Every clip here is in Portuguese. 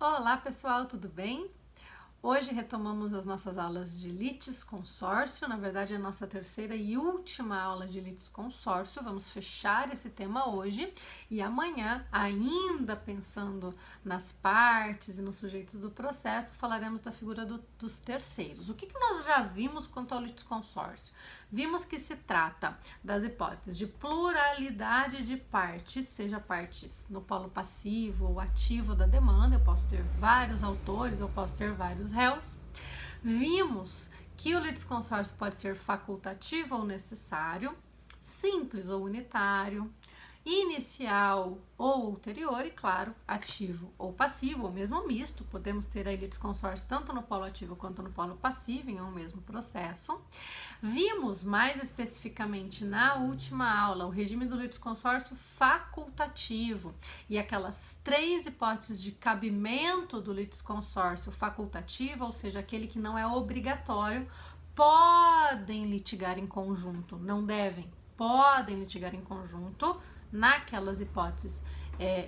Olá pessoal, tudo bem? Hoje retomamos as nossas aulas de litisconsórcio, na verdade é a nossa terceira e última aula de litisconsórcio, vamos fechar esse tema hoje e amanhã, ainda pensando nas partes e nos sujeitos do processo, falaremos da figura dos terceiros. O que nós já vimos quanto ao litisconsórcio? Vimos que se trata das hipóteses de pluralidade de partes, seja partes no polo passivo ou ativo da demanda, eu posso ter vários autores, eu posso ter vários réus. Vimos que o litisconsórcio pode ser facultativo ou necessário, simples ou unitário, inicial ou ulterior e, claro, ativo ou passivo, ou mesmo misto. Podemos ter aí litisconsórcio tanto no polo ativo quanto no polo passivo em um mesmo processo. Vimos mais especificamente na última aula o regime do litisconsórcio facultativo e aquelas três hipóteses de cabimento do litisconsórcio facultativo, ou seja, aquele que não é obrigatório, podem litigar em conjunto, não devem, podem litigar em conjunto naquelas hipóteses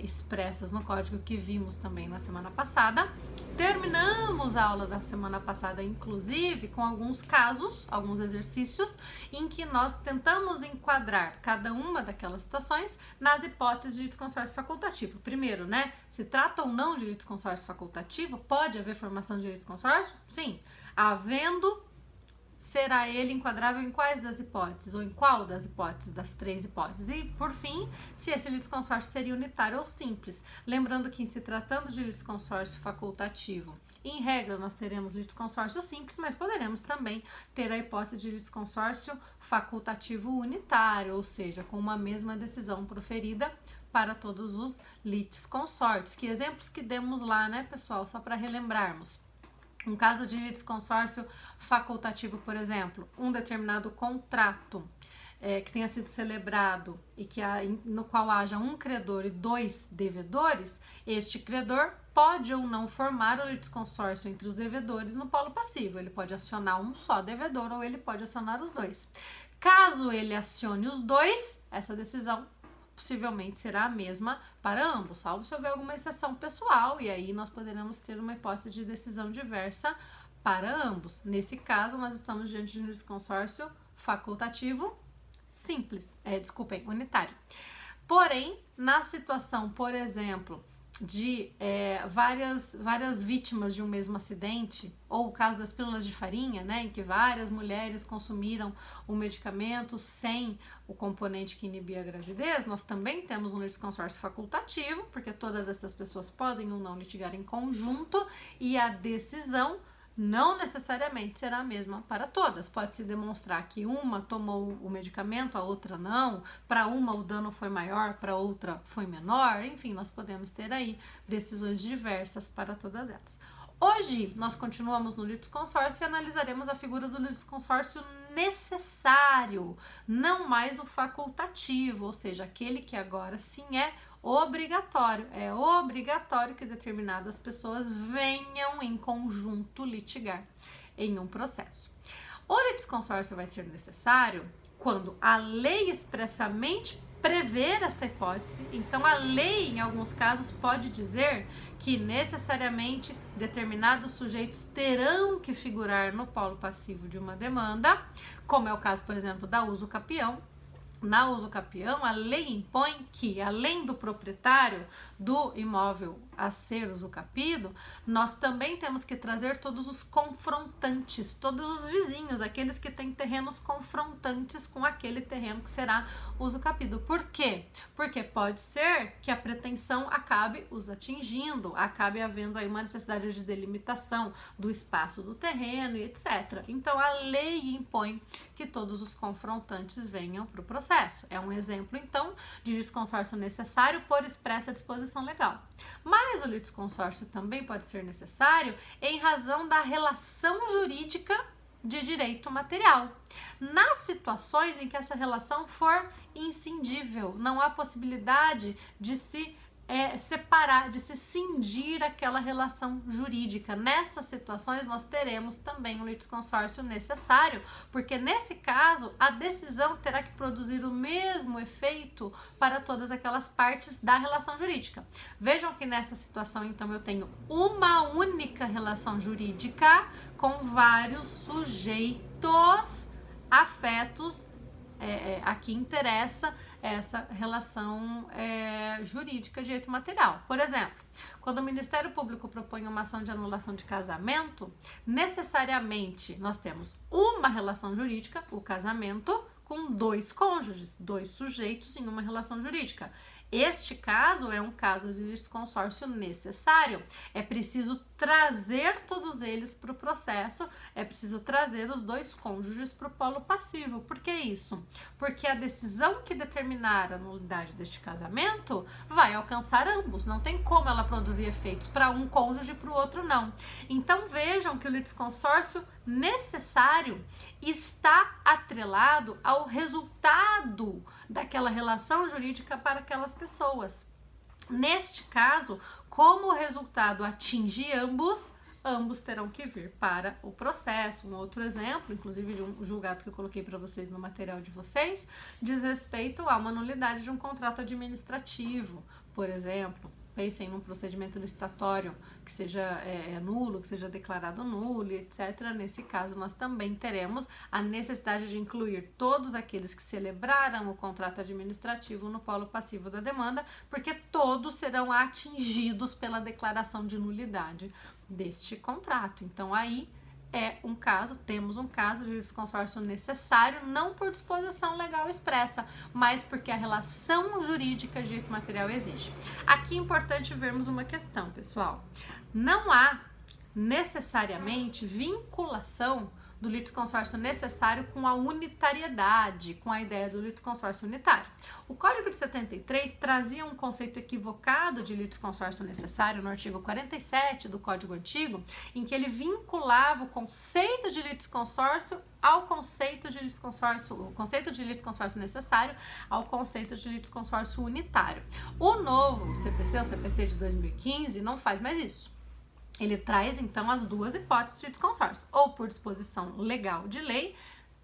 expressas no código que vimos também na semana passada. Terminamos a aula da semana passada, inclusive, com alguns casos, alguns exercícios, em que nós tentamos enquadrar cada uma daquelas situações nas hipóteses de litisconsórcio facultativo. Primeiro, se trata ou não de litisconsórcio facultativo, pode haver formação de litisconsórcio? Sim. Havendo, será ele enquadrável em quais das hipóteses, ou em qual das hipóteses, das três hipóteses? E, por fim, se esse litisconsórcio seria unitário ou simples. Lembrando que, se tratando de litisconsórcio facultativo, em regra, nós teremos litisconsórcio simples, mas poderemos também ter a hipótese de litisconsórcio facultativo unitário, ou seja, com uma mesma decisão proferida para todos os litisconsortes. Que exemplos que demos lá, pessoal? Só para relembrarmos. Um caso de litisconsórcio facultativo, por exemplo, um determinado contrato que tenha sido celebrado e no qual haja um credor e dois devedores, este credor pode ou não formar o litisconsórcio entre os devedores no polo passivo. Ele pode acionar um só devedor ou ele pode acionar os dois. Caso ele acione os dois, essa decisão possivelmente será a mesma para ambos, salvo se houver alguma exceção pessoal, e aí nós poderemos ter uma hipótese de decisão diversa para ambos. Nesse caso, nós estamos diante de um litisconsórcio facultativo simples, unitário. Porém, na situação, por exemplo, de várias vítimas de um mesmo acidente, ou o caso das pílulas de farinha, em que várias mulheres consumiram o medicamento sem o componente que inibia a gravidez, nós também temos um litisconsórcio facultativo, porque todas essas pessoas podem ou não litigar em conjunto, e a decisão não necessariamente será a mesma para todas. Pode-se demonstrar que uma tomou o medicamento, a outra não. Para uma o dano foi maior, para outra foi menor. Enfim, nós podemos ter aí decisões diversas para todas elas. Hoje, nós continuamos no litisconsórcio e analisaremos a figura do litisconsórcio necessário, não mais o facultativo, ou seja, aquele que agora sim é obrigatório. É obrigatório que determinadas pessoas venham em conjunto litigar em um processo. O litisconsórcio vai ser necessário quando a lei expressamente prever esta hipótese. Então, a lei, em alguns casos, pode dizer que necessariamente determinados sujeitos terão que figurar no polo passivo de uma demanda, como é o caso, por exemplo, da uso capião. Na uso capião, a lei impõe que, além do proprietário do imóvel a ser usucapido, nós também temos que trazer todos os confrontantes, todos os vizinhos, aqueles que têm terrenos confrontantes com aquele terreno que será usucapido. Por quê? Porque pode ser que a pretensão acabe os atingindo, acabe havendo aí uma necessidade de delimitação do espaço do terreno e etc. Então, a lei impõe que todos os confrontantes venham para o processo. É um exemplo, então, de litisconsórcio necessário por expressa disposição legal. Mas o litisconsórcio também pode ser necessário em razão da relação jurídica de direito material. Nas situações em que essa relação for inscindível, não há possibilidade de se separar, de se cindir aquela relação jurídica. Nessas situações, nós teremos também um litisconsórcio necessário, porque nesse caso, a decisão terá que produzir o mesmo efeito para todas aquelas partes da relação jurídica. Vejam que nessa situação, então, eu tenho uma única relação jurídica com vários sujeitos afetos. Aqui interessa essa relação jurídica de direito material. Por exemplo, quando o Ministério Público propõe uma ação de anulação de casamento, necessariamente nós temos uma relação jurídica, o casamento, com dois cônjuges, dois sujeitos em uma relação jurídica. Este caso é um caso de litisconsórcio necessário. É preciso trazer todos eles para o processo, é preciso trazer os dois cônjuges para o polo passivo. Por que isso? Porque a decisão que determinar a nulidade deste casamento vai alcançar ambos. Não tem como ela produzir efeitos para um cônjuge e para o outro não. Então vejam que o litisconsórcio necessário está atrelado ao resultado daquela relação jurídica para aquelas pessoas. Neste caso, como o resultado atinge ambos, ambos terão que vir para o processo. Um outro exemplo, inclusive de um julgado que eu coloquei para vocês no material de vocês, diz respeito a uma nulidade de um contrato administrativo, por exemplo. Pensem num procedimento licitatório que seja nulo, que seja declarado nulo, etc. Nesse caso, nós também teremos a necessidade de incluir todos aqueles que celebraram o contrato administrativo no polo passivo da demanda, porque todos serão atingidos pela declaração de nulidade deste contrato. Então, aí temos um caso de litisconsórcio necessário, não por disposição legal expressa, mas porque a relação jurídica de direito material exige. Aqui é importante vermos uma questão, pessoal. Não há necessariamente vinculação do litisconsórcio necessário com a unitariedade, com a ideia do litisconsórcio unitário. O Código de 73 trazia um conceito equivocado de litisconsórcio necessário no artigo 47 do Código Antigo, em que ele vinculava o conceito de litisconsórcio ao conceito de litisconsórcio, o conceito de litisconsórcio necessário ao conceito de litisconsórcio unitário. O novo CPC, o CPC de 2015, não faz mais isso. Ele traz, então, as duas hipóteses de litisconsórcio, ou por disposição legal de lei,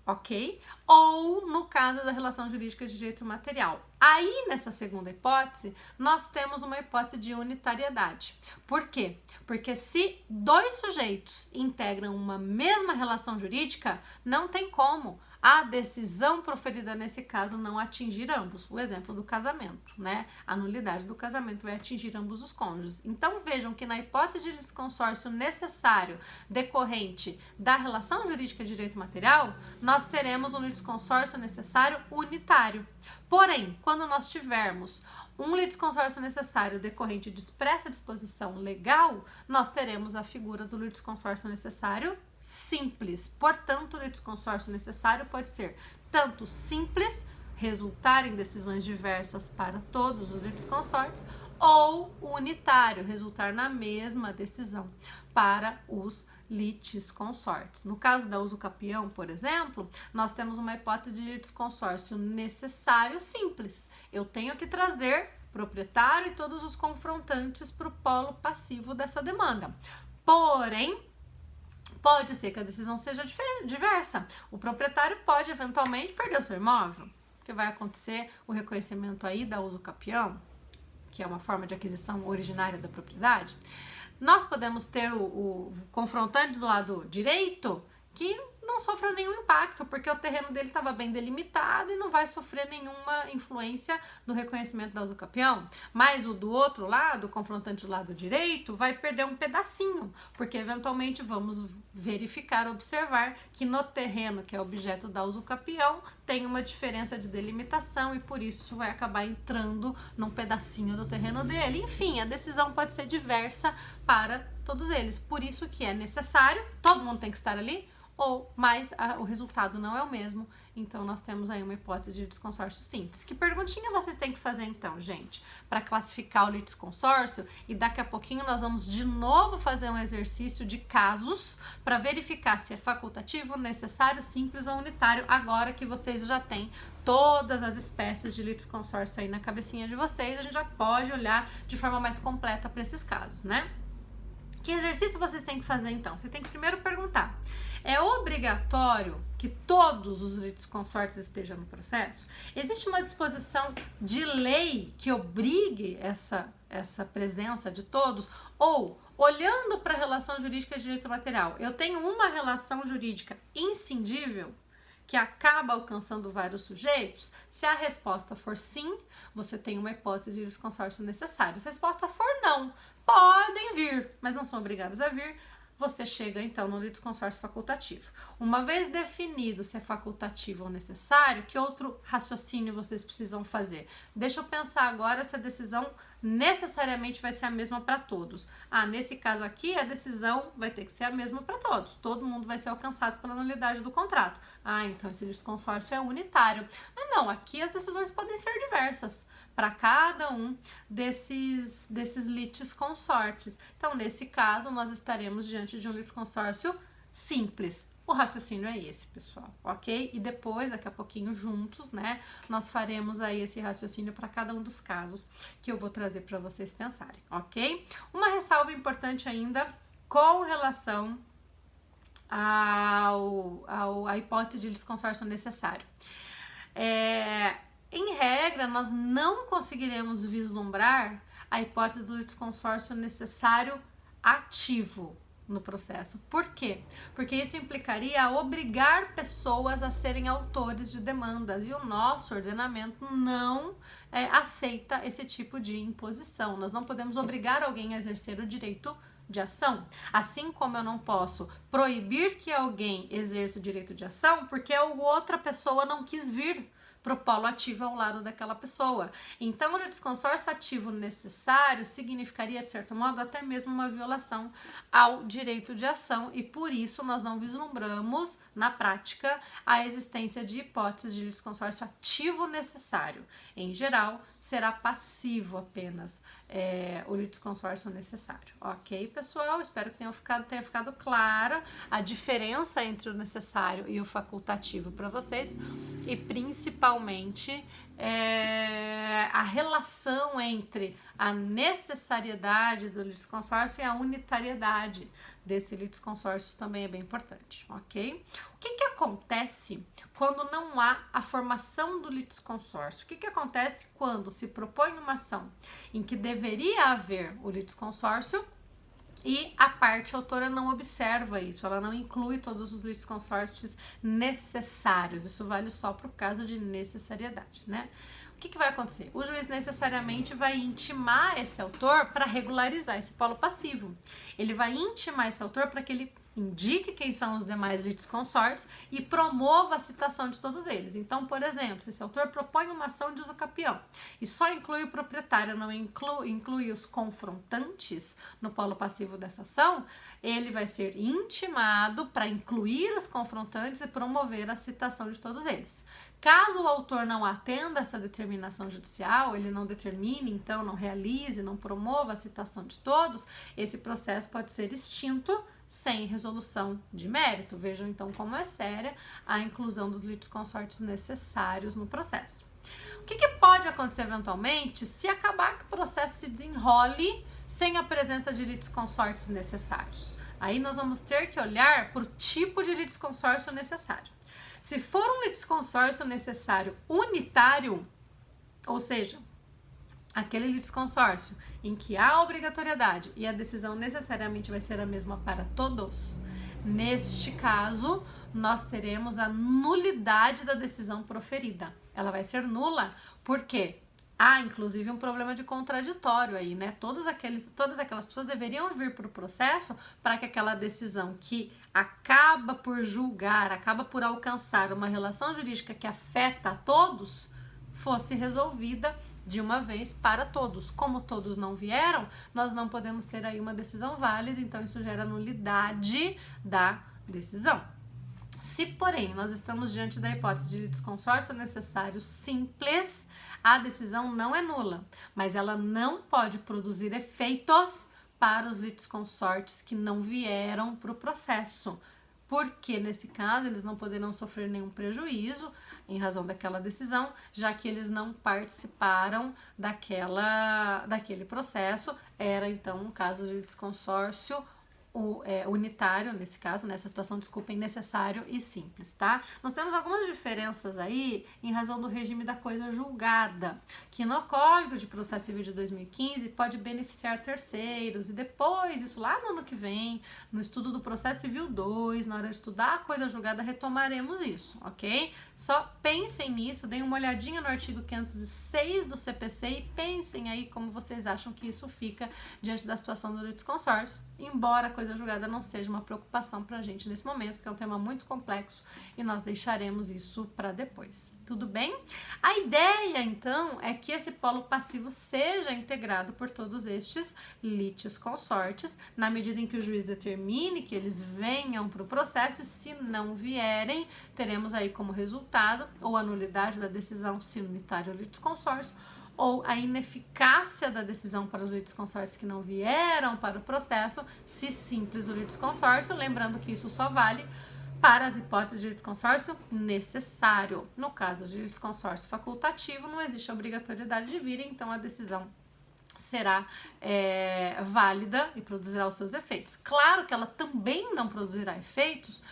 ok? Ou no caso da relação jurídica de direito material. Aí, nessa segunda hipótese, nós temos uma hipótese de unitariedade. Por quê? Porque se dois sujeitos integram uma mesma relação jurídica, não tem como a decisão proferida nesse caso não atingir ambos. O exemplo do casamento, né? A nulidade do casamento vai atingir ambos os cônjuges. Então vejam que na hipótese de litisconsórcio necessário decorrente da relação jurídica de direito material, nós teremos um litisconsórcio necessário unitário. Porém, quando nós tivermos um litisconsórcio necessário decorrente de expressa disposição legal, nós teremos a figura do litisconsórcio necessário simples. Portanto, o litisconsórcio necessário pode ser tanto simples, resultar em decisões diversas para todos os litisconsortes, ou unitário, resultar na mesma decisão para os litisconsortes. No caso da usucapião, por exemplo, nós temos uma hipótese de litisconsórcio necessário simples. Eu tenho que trazer proprietário e todos os confrontantes para o polo passivo dessa demanda. Porém, pode ser que a decisão seja diversa. O proprietário pode eventualmente perder o seu imóvel, porque vai acontecer o reconhecimento aí da usucapião, que é uma forma de aquisição originária da propriedade. Nós podemos ter o confrontante do lado direito que não sofra nenhum impacto, porque o terreno dele estava bem delimitado e não vai sofrer nenhuma influência no reconhecimento da usucapião. Mas o do outro lado, o confrontante do lado direito, vai perder um pedacinho, porque eventualmente vamos verificar, observar que no terreno que é objeto da usucapião tem uma diferença de delimitação e por isso vai acabar entrando num pedacinho do terreno dele. Enfim, a decisão pode ser diversa para todos eles. Por isso que é necessário, todo mundo tem que estar ali, mas o resultado não é o mesmo então nós temos aí uma hipótese de litisconsórcio simples. Que perguntinha vocês têm que fazer então, gente, para classificar o litisconsórcio? E daqui a pouquinho nós vamos de novo fazer um exercício de casos para verificar se é facultativo, necessário, simples ou unitário, agora que vocês já têm todas as espécies de litisconsórcio aí na cabecinha de vocês, a gente já pode olhar de forma mais completa para esses casos, né? Que exercício vocês têm que fazer então? Você tem que primeiro perguntar: é obrigatório que todos os litisconsortes estejam no processo? Existe uma disposição de lei que obrigue essa presença de todos? Ou, olhando para a relação jurídica de direito material, eu tenho uma relação jurídica inscindível que acaba alcançando vários sujeitos? Se a resposta for sim, você tem uma hipótese de litisconsórcio necessário. Se a resposta for não, podem vir, mas não são obrigados a vir, você chega então no litisconsórcio facultativo. Uma vez definido se é facultativo ou necessário, que outro raciocínio vocês precisam fazer? Deixa eu pensar agora se a decisão necessariamente vai ser a mesma para todos. Nesse caso aqui, a decisão vai ter que ser a mesma para todos. Todo mundo vai ser alcançado pela nulidade do contrato. Então esse litisconsórcio é unitário. Não, aqui as decisões podem ser diversas para cada um desses litisconsortes. Então, nesse caso, nós estaremos diante de um litisconsórcio simples. O raciocínio é esse, pessoal, ok? E depois, daqui a pouquinho, juntos, né, nós faremos aí esse raciocínio para cada um dos casos que eu vou trazer para vocês pensarem, ok? Uma ressalva importante ainda com relação à hipótese de litisconsórcio necessário. Em regra, nós não conseguiremos vislumbrar a hipótese do litisconsórcio necessário ativo no processo. Por quê? Porque isso implicaria obrigar pessoas a serem autores de demandas e o nosso ordenamento não aceita esse tipo de imposição. Nós não podemos obrigar alguém a exercer o direito de ação, assim como eu não posso proibir que alguém exerça o direito de ação porque a outra pessoa não quis vir para o polo ativo ao lado daquela pessoa. Então, o litisconsórcio ativo necessário significaria, de certo modo, até mesmo uma violação ao direito de ação e, por isso, nós não vislumbramos, na prática, a existência de hipóteses de litisconsórcio ativo necessário. Em geral, será passivo apenas o litisconsórcio necessário. Ok, pessoal? Espero que tenha ficado clara a diferença entre o necessário e o facultativo para vocês e, principalmente, a relação entre a necessariedade do litisconsórcio e a unitariedade desse litisconsórcio também é bem importante, ok? O que acontece quando não há a formação do litisconsórcio? O que acontece quando se propõe uma ação em que deveria haver o litisconsórcio e a parte autora não observa isso, ela não inclui todos os litisconsórcios necessários? Isso vale só para o caso de necessariedade, né? O que vai acontecer? O juiz necessariamente vai intimar esse autor para regularizar esse polo passivo. Ele vai intimar esse autor para que ele indique quem são os demais litisconsortes e promova a citação de todos eles. Então, por exemplo, se esse autor propõe uma ação de uso capião e só inclui o proprietário, não inclui os confrontantes no polo passivo dessa ação, ele vai ser intimado para incluir os confrontantes e promover a citação de todos eles. Caso o autor não atenda essa determinação judicial, ele não determine, então não realize, não promova a citação de todos, esse processo pode ser extinto sem resolução de mérito. Vejam então como é séria a inclusão dos litisconsortes necessários no processo. O que pode acontecer eventualmente se acabar que o processo se desenrole sem a presença de litisconsortes necessários? Aí nós vamos ter que olhar para o tipo de litisconsórcio necessário. Se for um litisconsórcio necessário unitário, ou seja, aquele litisconsórcio em que há obrigatoriedade e a decisão necessariamente vai ser a mesma para todos, neste caso, nós teremos a nulidade da decisão proferida. Ela vai ser nula porque há, inclusive, um problema de contraditório aí, né? Todas aquelas pessoas deveriam vir para o processo para que aquela decisão que acaba por julgar, acaba por alcançar uma relação jurídica que afeta a todos, fosse resolvida de uma vez para todos. Como todos não vieram, nós não podemos ter aí uma decisão válida, então isso gera nulidade da decisão. Se, porém, nós estamos diante da hipótese de litisconsórcio necessário simples, a decisão não é nula, mas ela não pode produzir efeitos para os litisconsortes que não vieram para o processo, porque nesse caso eles não poderão sofrer nenhum prejuízo em razão daquela decisão, já que eles não participaram daquele processo. Era então um caso de litisconsórcio unitário, nesse caso, nessa situação, desculpem, necessário e simples, tá? Nós temos algumas diferenças aí em razão do regime da coisa julgada, que no Código de Processo Civil de 2015 pode beneficiar terceiros, e depois, isso lá no ano que vem, no estudo do Processo Civil 2, na hora de estudar a coisa julgada, retomaremos isso, ok? Só pensem nisso, deem uma olhadinha no artigo 506 do CPC e pensem aí como vocês acham que isso fica diante da situação do litisconsórcio, embora a coisa julgada não seja uma preocupação pra gente nesse momento, porque é um tema muito complexo e nós deixaremos isso para depois. Tudo bem? A ideia, então, é que esse polo passivo seja integrado por todos estes litisconsortes, na medida em que o juiz determine que eles venham para o processo, e se não vierem, teremos aí como resultado ou a nulidade da decisão se unitário ou litisconsórcio, ou a ineficácia da decisão para os litisconsórcios que não vieram para o processo, se simples o litisconsórcio, lembrando que isso só vale para as hipóteses de litisconsórcio necessário. No caso de litisconsórcio facultativo, não existe obrigatoriedade de vir, então a decisão será válida e produzirá os seus efeitos. Claro que ela também não produzirá efeitos,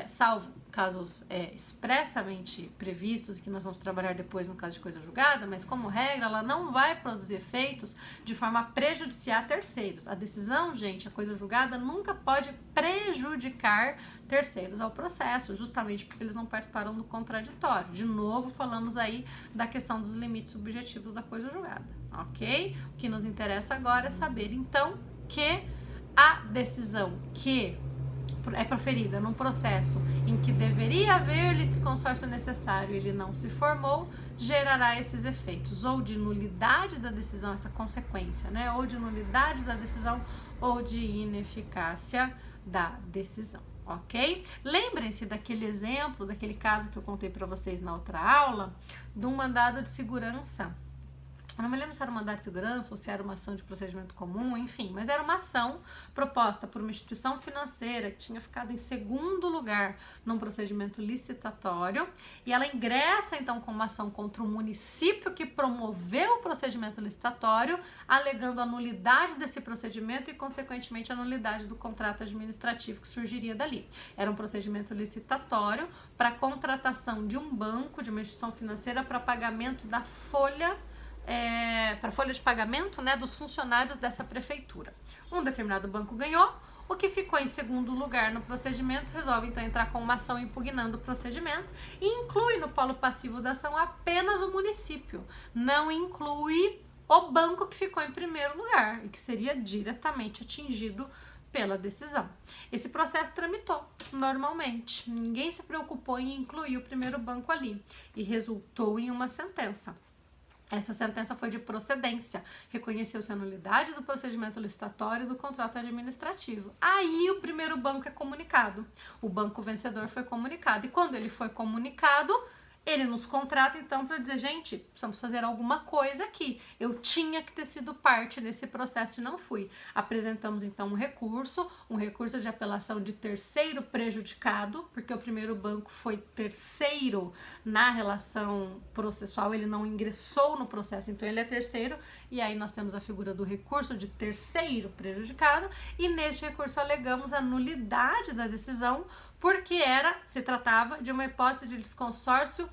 salvo casos expressamente previstos, que nós vamos trabalhar depois no caso de coisa julgada, mas como regra ela não vai produzir efeitos de forma a prejudiciar terceiros. A decisão, gente, a coisa julgada nunca pode prejudicar terceiros ao processo, justamente porque eles não participaram do contraditório. De novo, falamos aí da questão dos limites subjetivos da coisa julgada, ok? O que nos interessa agora é saber, então, que a decisão que é proferida num processo em que deveria haver litisconsórcio necessário e ele não se formou, gerará esses efeitos, ou de nulidade da decisão, essa consequência, né? Ou de nulidade da decisão, ou de ineficácia da decisão, ok? Lembrem-se daquele exemplo, daquele caso que eu contei para vocês na outra aula, de um mandado de segurança. Eu não me lembro se era um mandado de segurança ou se era uma ação de procedimento comum, enfim, mas era uma ação proposta por uma instituição financeira que tinha ficado em segundo lugar num procedimento licitatório, e ela ingressa então com uma ação contra o município que promoveu o procedimento licitatório, alegando a nulidade desse procedimento e, consequentemente, a nulidade do contrato administrativo que surgiria dali. Era um procedimento licitatório para contratação de um banco, de uma instituição financeira, para pagamento da folha para folha de pagamento, né, dos funcionários dessa prefeitura. Um determinado banco ganhou, o que ficou em segundo lugar no procedimento resolve então entrar com uma ação impugnando o procedimento e inclui no polo passivo da ação apenas o município, não inclui o banco que ficou em primeiro lugar e que seria diretamente atingido pela decisão. Esse processo tramitou normalmente, ninguém se preocupou em incluir o primeiro banco ali e resultou em uma sentença. Essa sentença foi de procedência, reconheceu-se a nulidade do procedimento licitatório e do contrato administrativo. Aí o primeiro banco é comunicado, o banco vencedor foi comunicado, e quando ele foi comunicado, ele nos contrata então para dizer, gente, precisamos fazer alguma coisa aqui. Eu tinha que ter sido parte desse processo e não fui. Apresentamos então um recurso de apelação de terceiro prejudicado, porque o primeiro banco foi terceiro na relação processual, ele não ingressou no processo, então ele é terceiro, e aí nós temos a figura do recurso de terceiro prejudicado, e neste recurso alegamos a nulidade da decisão, porque se tratava de uma hipótese de litisconsórcio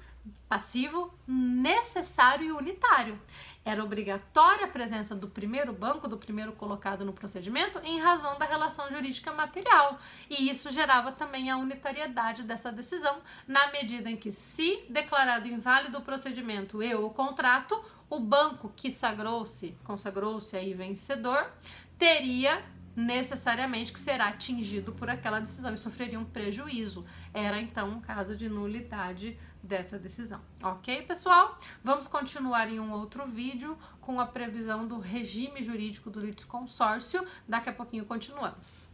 passivo necessário e unitário. Era obrigatória a presença do primeiro banco, do primeiro colocado no procedimento, em razão da relação jurídica material. E isso gerava também a unitariedade dessa decisão, na medida em que, se declarado inválido o procedimento e o contrato, o banco que consagrou-se aí vencedor, teria necessariamente que será atingido por aquela decisão e sofreria um prejuízo. Era então um caso de nulidade dessa decisão. Ok, pessoal? Vamos continuar em um outro vídeo com a previsão do regime jurídico do litisconsórcio. Daqui a pouquinho continuamos.